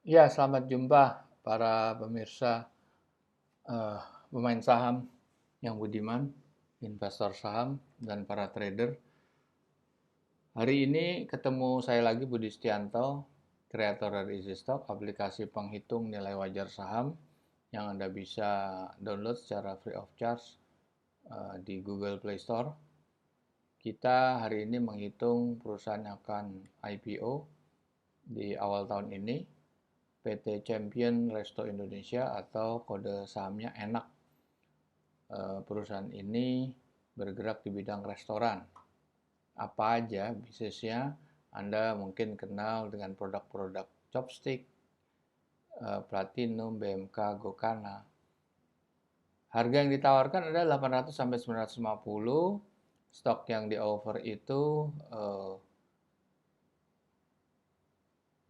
Ya, selamat jumpa para pemirsa, eh, pemain saham yang budiman, investor saham, dan para trader. Hari ini ketemu saya lagi Budi Setianto, kreator dari EasyStock, aplikasi penghitung nilai wajar saham yang Anda bisa download secara free of charge di Google Play Store. Kita hari ini menghitung perusahaan yang akan IPO di awal tahun ini, PT Champion Resto Indonesia atau kode sahamnya ENAK. Perusahaan ini bergerak di bidang restoran. Apa aja bisnisnya? Anda mungkin kenal dengan produk-produk Chopstick, Platinum, BMK, Gokana. Harga yang ditawarkan adalah 800 sampai 950. Stok yang di offer itu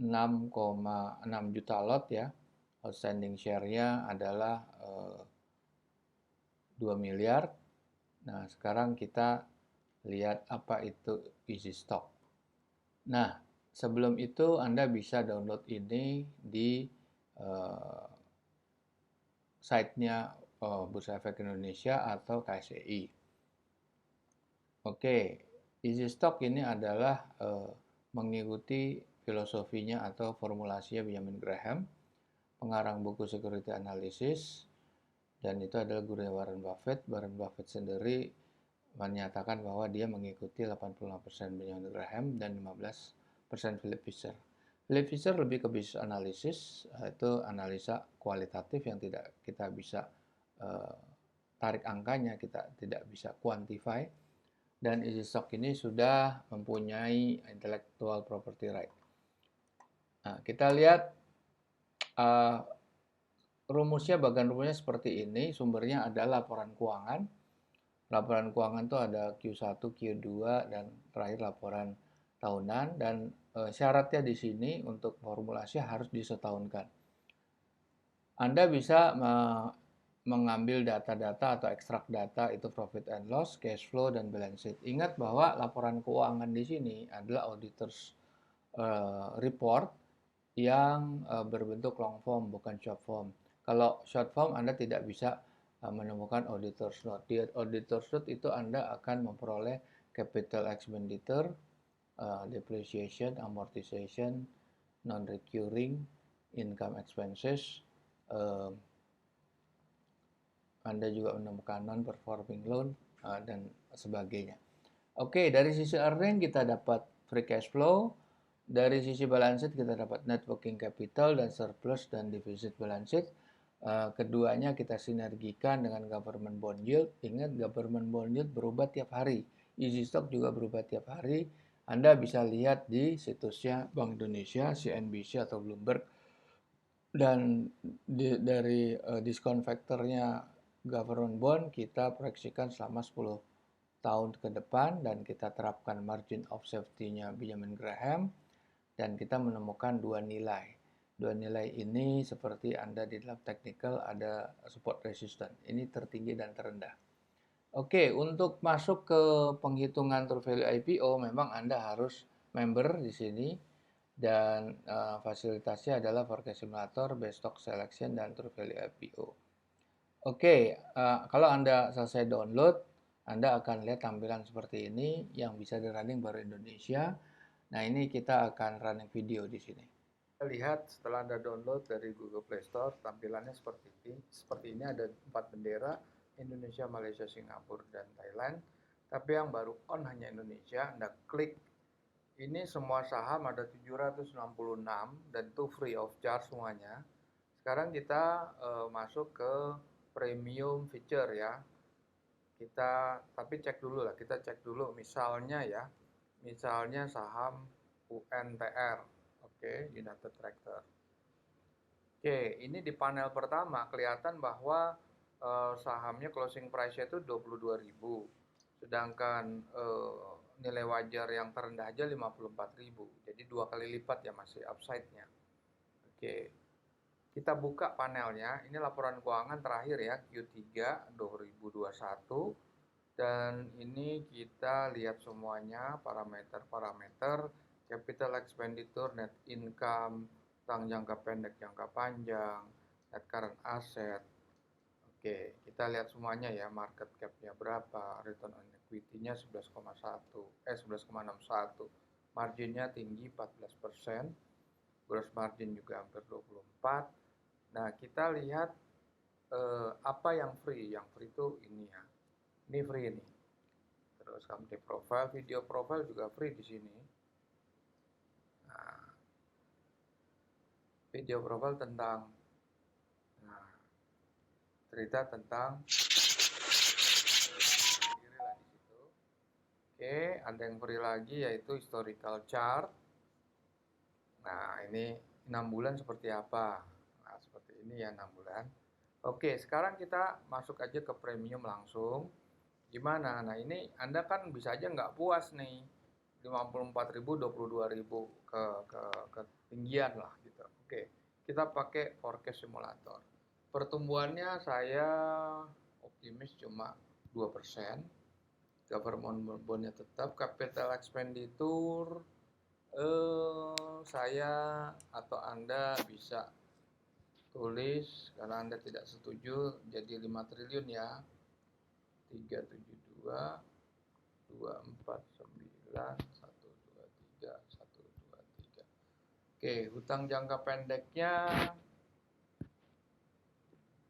6,6 juta lot ya. Outstanding share-nya adalah 2 miliar. Nah, sekarang kita lihat apa itu Easy Stock. Nah, sebelum itu Anda bisa download ini di uh, site-nya Bursa Efek Indonesia atau KSEI. Oke, Easy Stock ini adalah mengikuti filosofinya atau formulasinya Benjamin Graham, pengarang buku Security Analysis, dan itu adalah gurunya Warren Buffett. Warren Buffett sendiri menyatakan bahwa dia mengikuti 85% Benjamin Graham dan 15% Philip Fisher. Philip Fisher lebih ke business analysis, itu analisa kualitatif yang tidak kita bisa uh, tarik angkanya, kita tidak bisa quantify. Dan Easy Stock ini sudah mempunyai intellectual property right. Nah, kita lihat uh, rumusnya, bagian rumusnya seperti ini. Sumbernya ada laporan keuangan. Laporan keuangan itu ada Q1, Q2, dan terakhir laporan tahunan. Dan syaratnya di sini untuk formulasi harus disetahunkan. Anda bisa mengambil data-data atau ekstrak data itu profit and loss, cash flow, dan balance sheet. Ingat bahwa laporan keuangan di sini adalah auditors report yang berbentuk long form, bukan short form. Kalau short form Anda tidak bisa menemukan auditor's note. Di auditor's note itu Anda akan memperoleh capital expenditure, depreciation, amortization, non-recurring, income expenses, Anda juga menemukan non-performing loan, dan sebagainya. Oke, dari sisi earning kita dapat free cash flow, dari sisi balance sheet kita dapat net working capital dan surplus dan deficit balance sheet. Keduanya kita sinergikan dengan government bond yield. Ingat, government bond yield berubah tiap hari. Easy Stock juga berubah tiap hari. Anda bisa lihat di situsnya Bank Indonesia, CNBC atau Bloomberg. Dan dari diskon faktornya government bond kita proyeksikan selama 10 tahun ke depan, dan kita terapkan margin of safety-nya Benjamin Graham, dan kita menemukan dua nilai. Dua nilai ini seperti Anda di dalam technical ada support resistance. Ini tertinggi dan terendah. Oke, untuk masuk ke penghitungan true value IPO memang Anda harus member di sini, dan fasilitasnya adalah forecast simulator, best stock selection, dan true value IPO. Oke, kalau Anda selesai download, Anda akan lihat tampilan seperti ini yang bisa di running baru Indonesia. Nah, ini kita akan running video di sini. Kita lihat setelah Anda download dari Google Play Store, tampilannya seperti ini. Seperti ini ada 4 bendera, Indonesia, Malaysia, Singapura, dan Thailand. Tapi yang baru on hanya Indonesia. Anda klik ini, semua saham ada 766 dan itu free of charge semuanya. Sekarang kita masuk ke premium feature ya. Tapi cek dulu lah, kita cek dulu misalnya ya. Misalnya saham UNTR. Oke, United Tractor. Oke, ini di panel pertama kelihatan bahwa sahamnya closing price-nya itu 22.000. Sedangkan nilai wajar yang terendah aja 54.000. Jadi 2 kali lipat ya, masih upside-nya. Oke. Kita buka panelnya. Ini laporan keuangan terakhir ya, Q3 2021. Dan ini kita lihat semuanya parameter-parameter, capital expenditure, net income, utang jangka pendek, jangka panjang, net current asset. Oke, kita lihat semuanya ya, market cap-nya berapa, return on equity-nya 11,61, marginnya tinggi 14%, gross margin juga hampir 24. Nah, kita lihat apa yang free. Yang free itu ini ya. Ini free ini. Terus company profile, video profile juga free di sini. Nah, video profile tentang cerita tentang diri lah di situ. Oke, ada yang free lagi yaitu historical chart. Nah, ini 6 bulan seperti apa? Nah, seperti ini ya 6 bulan. Oke, sekarang kita masuk aja ke premium langsung. Gimana? Nah, ini Anda kan bisa aja nggak puas nih. 54.000, 22.000 ke ketinggian lah gitu. Oke, kita pakai forecast simulator. Pertumbuhannya saya optimis cuma 2%. Government bondnya tetap, capital expenditure saya atau Anda bisa tulis karena Anda tidak setuju jadi 5 triliun ya. 372 249 123 123. Oke, hutang jangka pendeknya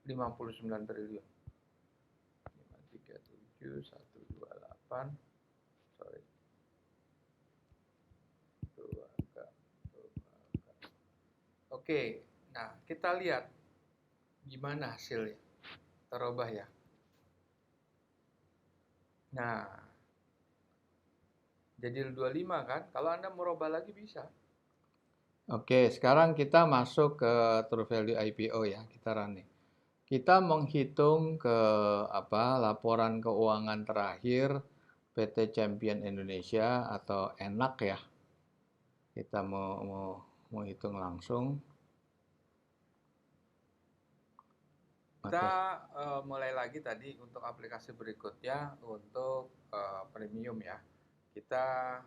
59 triliun. 537 128. Sorry. Oke, nah kita lihat gimana hasilnya. Terubah ya. Nah, jadi 25 kan? Kalau Anda merubah lagi bisa. Oke, sekarang kita masuk ke True Value IPO ya, kita running. Kita menghitung ke laporan keuangan terakhir PT Champion Indonesia atau ENAC ya. Kita mau hitung langsung. Kita mulai lagi tadi untuk aplikasi berikutnya untuk premium ya. Kita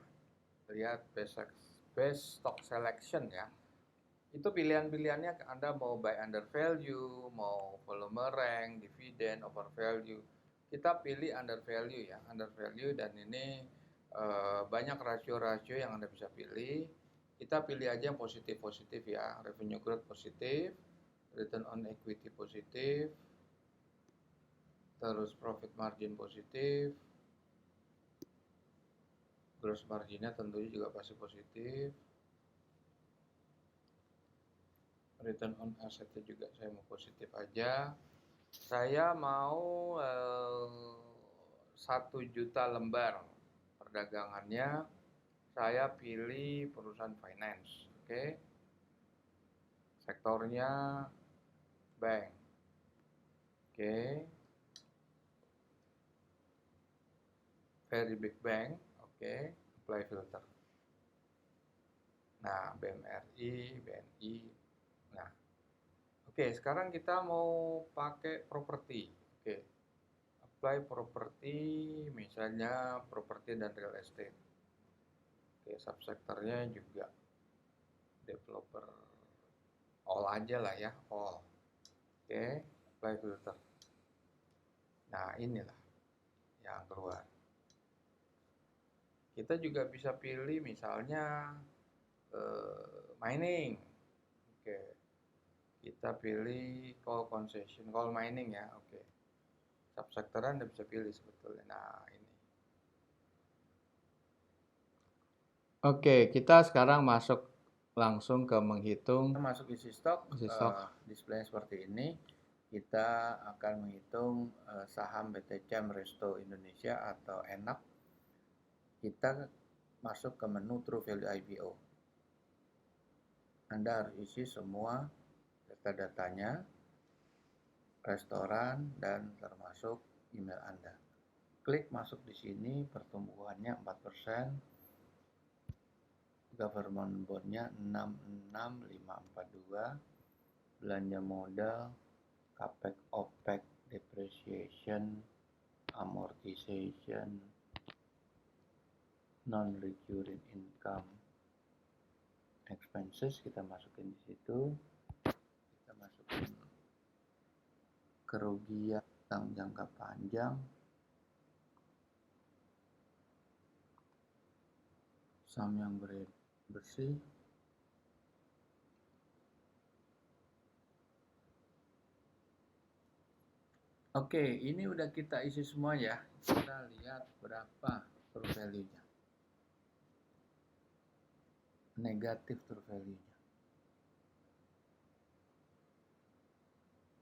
lihat best stock selection ya. Itu pilihan-pilihannya Anda mau buy under value, mau volume rank, dividen, over value. Kita pilih under value ya, under value, dan ini banyak rasio-rasio yang Anda bisa pilih. Kita pilih aja yang positif-positif ya, revenue growth positif, return on equity positif, terus profit margin positif, gross marginnya tentunya juga pasti positif, return on assetnya juga saya mau positif aja. Saya mau 1 juta lembar perdagangannya, saya pilih perusahaan finance. Oke, sektornya bank. Oke, very big bank. Oke, apply filter. Nah, BMRI, BNI. Nah, oke, sekarang kita mau pakai properti. Oke, apply properti, misalnya properti dan real estate. Oke, subsektornya juga developer, all aja lah ya, all. Oke, apply filter. Nah, inilah yang keluar. Kita juga bisa pilih misalnya mining. Oke, kita pilih coal concession, coal mining ya. Oke, subsektoran Anda bisa pilih sebetulnya. Nah, ini. Oke, kita sekarang masuk langsung ke menghitung. Masuk isi stok, display seperti ini. Kita akan menghitung saham PT Chem Resto Indonesia atau ENAC. Kita masuk ke menu True Value IPO. Anda harus isi semua data-datanya, restoran, dan termasuk email Anda. Klik masuk di sini, pertumbuhannya 4%, government bondnya 66542, belanja modal, capex, opex, depreciation, amortization, non-recurring income, expenses kita masukin di situ, kita masukin kerugian jangka panjang, saham yang bersih, oke, ini udah kita isi semua ya. Kita lihat berapa true value-nya. Negatif true value-nya.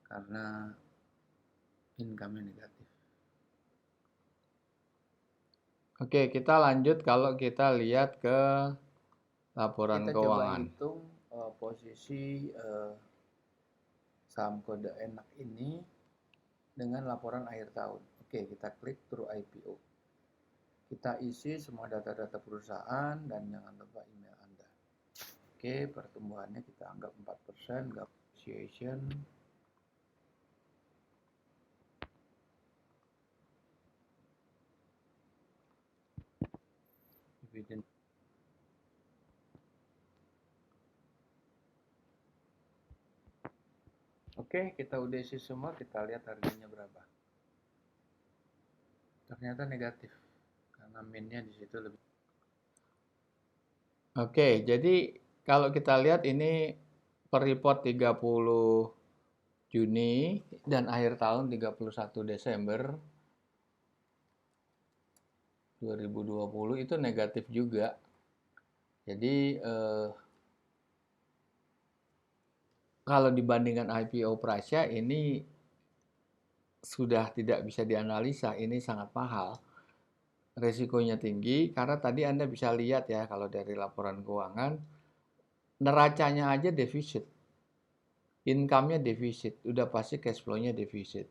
Karena income-nya negatif. Oke, kita lanjut kalau kita lihat ke laporan Kita keuangan. coba hitung posisi saham kode enak ini dengan laporan akhir tahun. Oke, kita klik through IPO. Kita isi semua data-data perusahaan dan jangan lupa email Anda. Oke, pertumbuhannya kita anggap 4%, gap appreciation. Dividend. Oke, kita udah isi semua, kita lihat harganya berapa. Ternyata negatif karena min-nya di situ lebih. Oke, jadi kalau kita lihat ini per report 30 Juni dan akhir tahun 31 Desember 2020 itu negatif juga. Jadi kalau dibandingkan IPO price-nya ini sudah tidak bisa dianalisa, ini sangat mahal. Resikonya tinggi karena tadi Anda bisa lihat ya kalau dari laporan keuangan neracanya aja defisit. Income-nya defisit, udah pasti cash flow-nya defisit.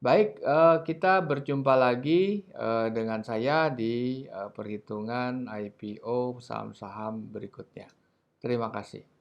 Baik, kita berjumpa lagi dengan saya di perhitungan IPO saham-saham berikutnya. Terima kasih.